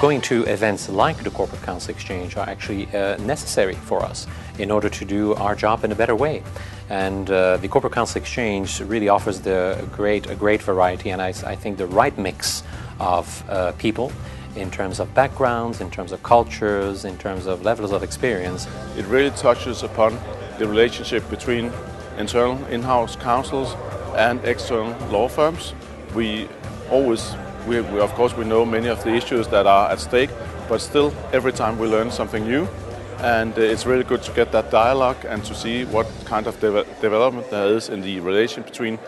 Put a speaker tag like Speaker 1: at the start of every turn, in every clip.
Speaker 1: Going to events like the Corporate Counsel Exchange are actually necessary for us in order to do our job in a better way. And the Corporate Counsel Exchange really offers a great variety, and I think the right mix of people in terms of backgrounds, in terms of cultures, in terms of levels of experience.
Speaker 2: It really touches upon the relationship between internal in-house counsels and external law firms. We of course know many of the issues that are at stake, but still every time we learn something new, and it's really good to get that dialogue and to see what kind of development there is in the relation between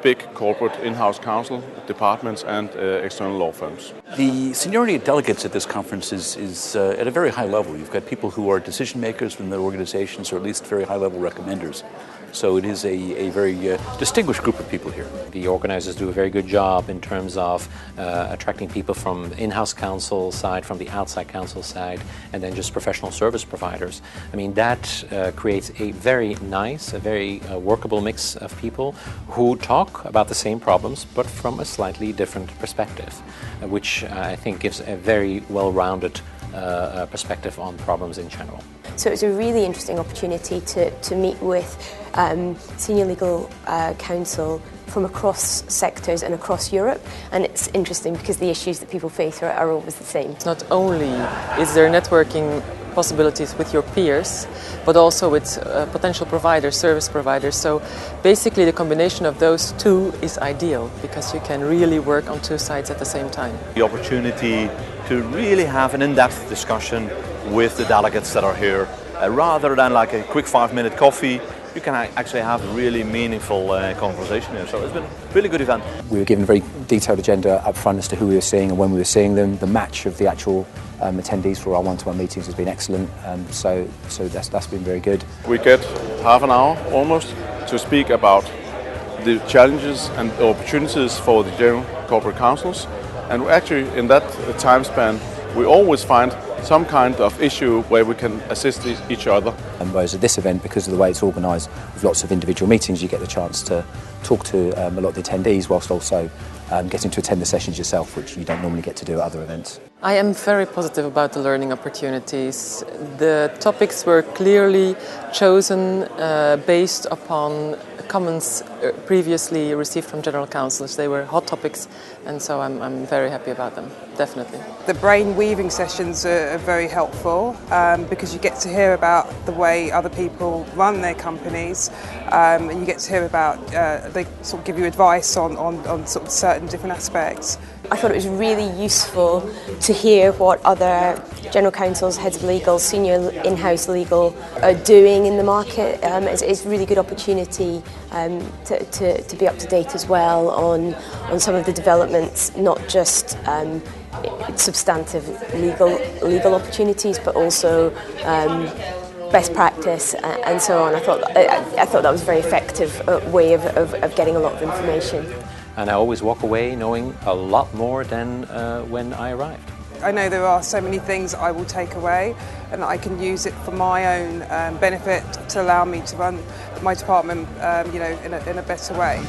Speaker 2: big corporate in-house counsel departments and external law firms.
Speaker 3: The seniority of delegates at this conference is at a very high level. You've got people who are decision makers from their organizations, or at least very high-level recommenders. So it is a very distinguished group of people here.
Speaker 1: The organizers do a very good job in terms of attracting people from in-house counsel side, from the outside counsel side, and then just professional service providers. I mean, that creates a very nice, a very workable mix of people who talk about the same problems, but from a slightly different perspective, which I think gives a very well-rounded perspective on problems in general.
Speaker 4: So it's a really interesting opportunity to meet with senior legal counsel from across sectors and across Europe, and it's interesting because the issues that people face are always the same.
Speaker 5: Not only is there networking possibilities with your peers, but also with potential providers, service providers. So basically the combination of those two is ideal because you can really work on two sides at the same time.
Speaker 6: The opportunity to really have an in-depth discussion with the delegates that are here, rather than like a quick 5-minute coffee. You can actually have a really meaningful conversation here. So it's been a really good event.
Speaker 7: We were given a very detailed agenda up front as to who we were seeing and when we were seeing them. The match of the actual attendees for our one-to-one meetings has been excellent, so that's been very good.
Speaker 2: We get half an hour almost to speak about the challenges and opportunities for the general corporate counsels, and actually in that time span we always find some kind of issue where we can assist each other.
Speaker 7: And whereas at this event, because of the way it's organised with lots of individual meetings, you get the chance to talk to a lot of the attendees whilst also getting to attend the sessions yourself, which you don't normally get to do at other events.
Speaker 5: I am very positive about the learning opportunities. The topics were clearly chosen based upon comments previously received from general counsels. They were hot topics, and so I'm very happy about them, definitely.
Speaker 8: The brain weaving sessions are very helpful because you get to hear about the way other people run their companies, and you get to hear about, they sort of give you advice on sort of certain different aspects.
Speaker 4: I thought it was really useful to hear what other general counsels, heads of legal, senior in-house legal are doing in the market. It's a really good opportunity to be up to date as well on some of the developments, not just substantive legal opportunities, but also best practice and so on. I thought that was a very effective way of getting a lot of information.
Speaker 1: And I always walk away knowing a lot more than when I arrived.
Speaker 8: I know there are so many things I will take away, and I can use it for my own benefit to allow me to run my department, in a better way.